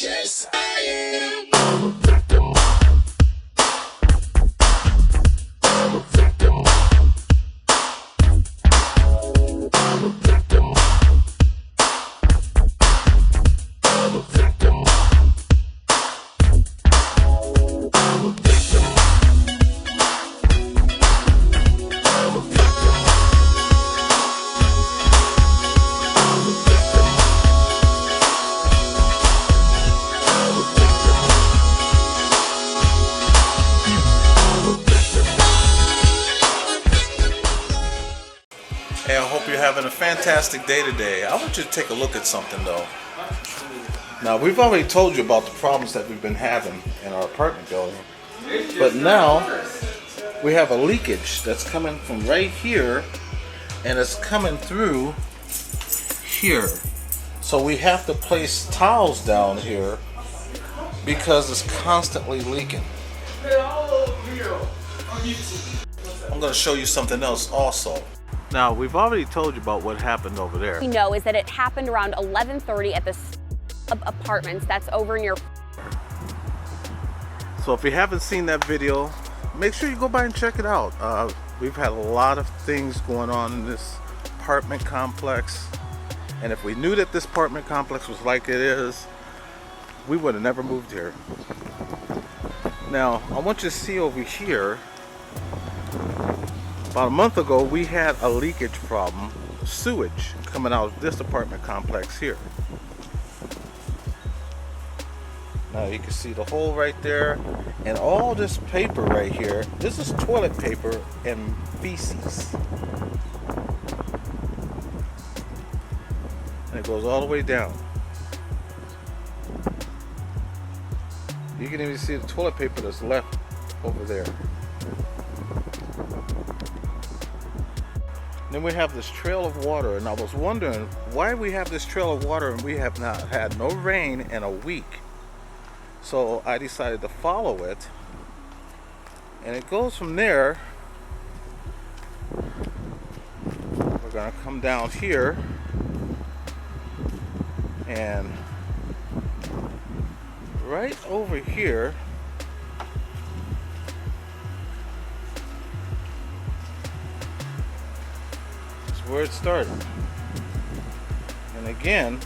Yes, I am. I'm a victim. I'm a victim. I'm a victim. I'm a victim. I'm a victim. I'm a victim. Hey, I hope you're having a fantastic day today. I want you to take a look at something though. Now, we've already told you about the problems that we've been having in our apartment building, but now we have a leakage that's coming from right here and it's coming through here. So we have to place towels down here because it's constantly leaking. I'm going to show you something else also. Now, we've already told you about what happened over there. We know is that it happened around 11:30 at the apartments that's over near. So if you haven't seen that video, make sure you go by and check it out. We've had a lot of things going on in this apartment complex. And if we knew that this apartment complex was like it is, we would have never moved here. Now, I want you to see over here. About a month ago, we had a leakage problem, sewage coming out of this apartment complex here. Now you can see the hole right there, and all this paper right here. This is toilet paper and feces. And it goes all the way down. You can even see the toilet paper that's left over there. Then we have this trail of water, and I was wondering why we have this trail of water and we have not had no rain in a week. So I decided to follow it, and it goes from there. We're gonna come down here, and right over here where it started. And again,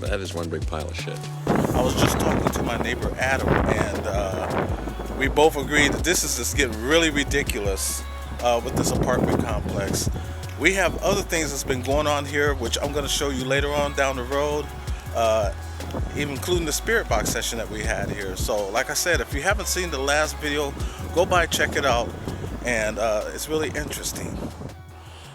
that is one big pile of shit. I was just talking to my neighbor Adam, and we both agreed that this is just getting really ridiculous with this apartment complex. We have other things that's been going on here, which I'm going to show you later on down the road, even including the spirit box session that we had here. So like I said, if you haven't seen the last video, go by, check it out, and it's really interesting.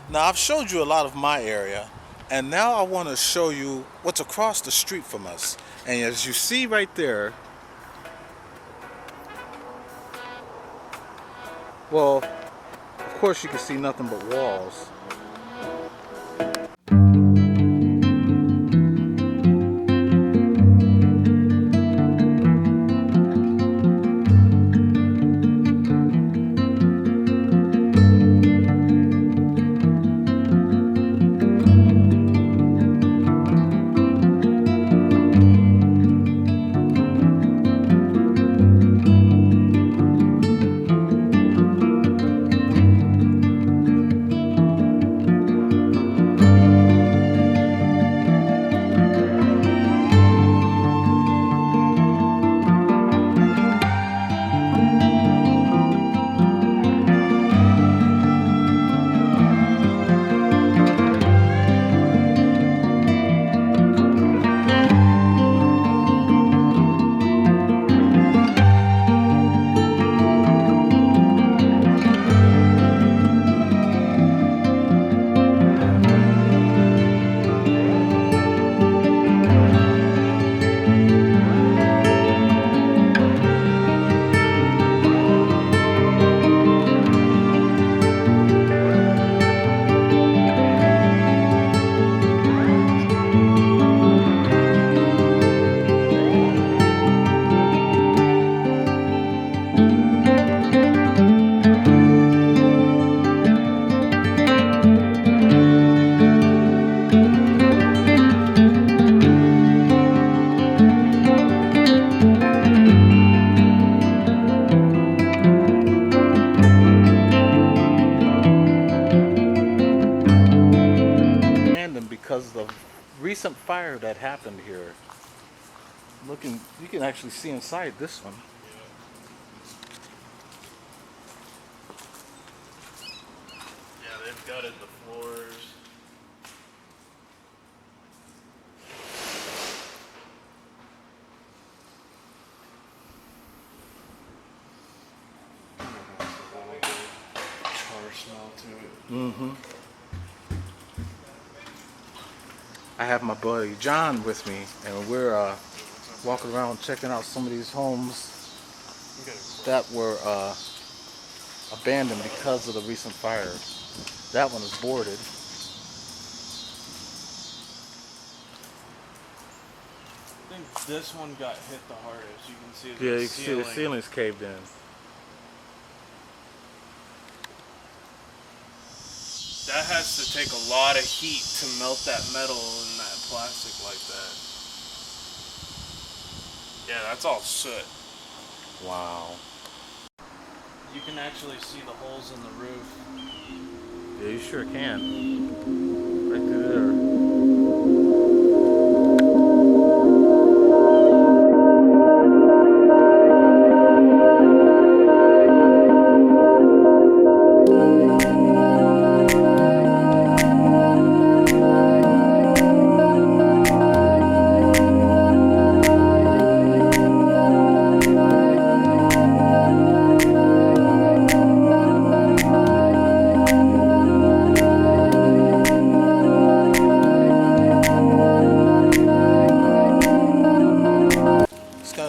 Now, I've showed you a lot of my area, and now I want to show you what's across the street from us. And as you see right there, well, of course you can see nothing but walls. because of the recent fire that happened here. Looking, you can actually see inside this one. Yeah, they've gutted the floors. Char smell to it. Mm-hmm. I have my buddy John with me, and we're walking around checking out some of these homes that were abandoned because of the recent fire. That one is boarded. I think this one got hit the hardest. You can see the Yeah, you can ceiling. see the ceiling's caved in. That has to take a lot of heat to melt that metal and that plastic like that. Yeah, that's all soot. Wow. You can actually see the holes in the roof. Yeah, you sure can. Right through there.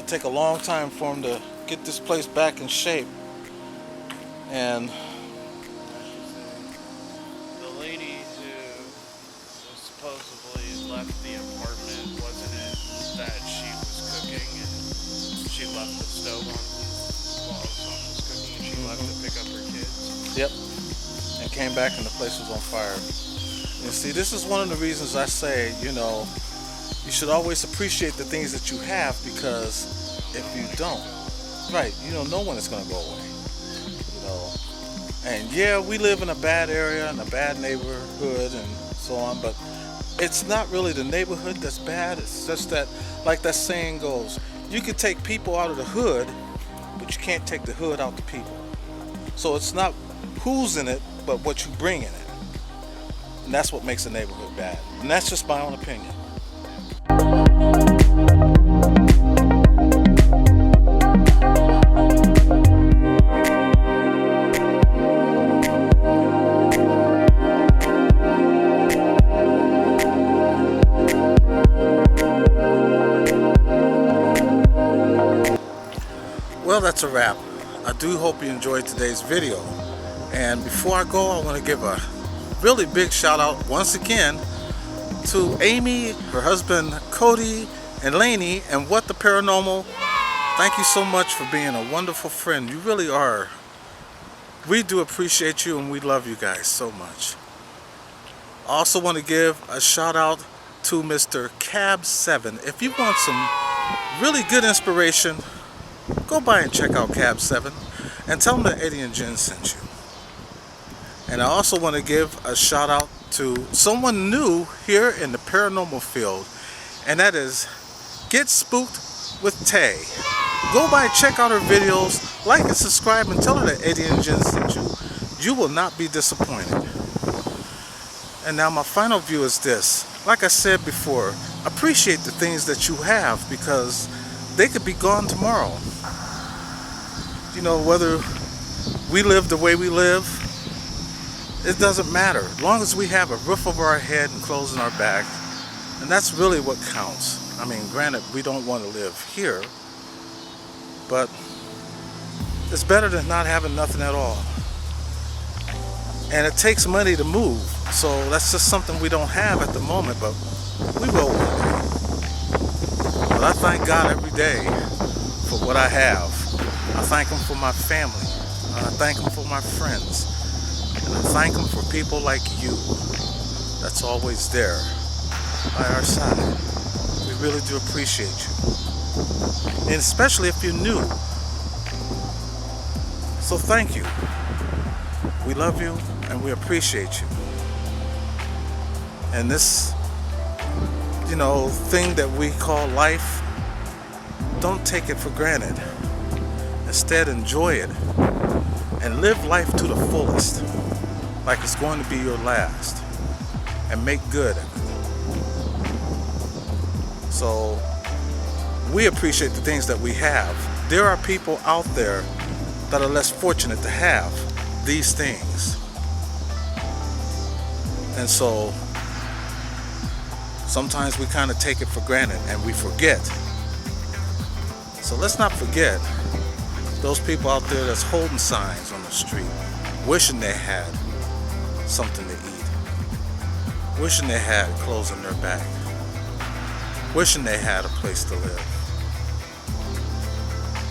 Take a long time for them to get this place back in shape, and The lady who was supposedly left the apartment, wasn't it that she was cooking and she left the stove on while someone was cooking and she left to pick up her kids? yep, and came back and the place was on fire. And see, this is one of the reasons I say, you know, you should always appreciate the things that you have, because if you don't, right, you don't know when it's going to go away, you know. And yeah, we live in a bad area and a bad neighborhood and so on, but it's not really the neighborhood that's bad. It's just that, like that saying goes, you can take people out of the hood, but you can't take the hood out the people. So it's not who's in it, but what you bring in it. And that's what makes a neighborhood bad. And that's just my own opinion. Well, that's a wrap. I do hope you enjoyed today's video. And before I go, I want to give a really big shout out once again to Amy, her husband Cody, and Lainey, and What the Paranormal. Thank you so much for being a wonderful friend. You really are. We do appreciate you, and we love you guys so much. I also want to give a shout out to Mr. Cab 7. If you want some really good inspiration, go by and check out Cab 7 and tell them that Eddie and Jen sent you. And I also want to give a shout out to someone new here in the paranormal field, and that is Get Spooked with Tay. Go by and check out her videos, like and subscribe, and tell her that Eddie and Jen sent you. You will not be disappointed. And now my final view is this. Like I said before, appreciate the things that you have, because they could be gone tomorrow. You know, whether we live the way we live, it doesn't matter. As long as we have a roof over our head and clothes on our back, and that's really what counts. I mean, granted, we don't want to live here, but it's better than not having nothing at all. And it takes money to move, so that's just something we don't have at the moment, but we will one day. But I thank God every day for what I have. I thank Him for my family. I thank Him for my friends. And I thank Him for people like you that's always there by our side. We really do appreciate you. And especially if you're new. So thank you. We love you and we appreciate you. And this thing that we call life, don't take it for granted. Instead, enjoy it and live life to the fullest, like it's going to be your last, and make good of it. So we appreciate the things that we have. There are people out there that are less fortunate to have these things. And so sometimes we kind of take it for granted and we forget. So let's not forget those people out there that's holding signs on the street, wishing they had something to eat, wishing they had clothes in their back, wishing they had a place to live.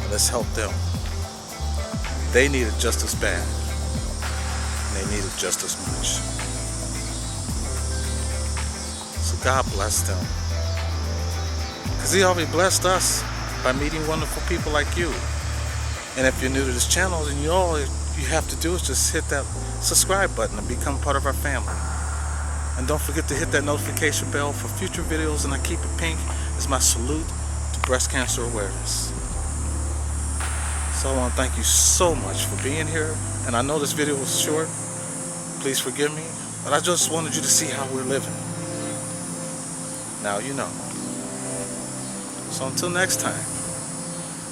And let's help them. They need it just as bad, and they need it just as much. So God bless them, because He already blessed us by meeting wonderful people like you. And if you're new to this channel, then all you have to do is just hit that subscribe button and become part of our family. And don't forget to hit that notification bell for future videos. And I keep it pink as my salute to breast cancer awareness. So I want to thank you so much for being here. And I know this video was short. Please forgive me. But I just wanted you to see how we're living. Now you know. So until next time,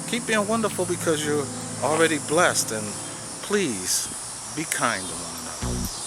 keep being wonderful, because you're already blessed. And please be kind to one another.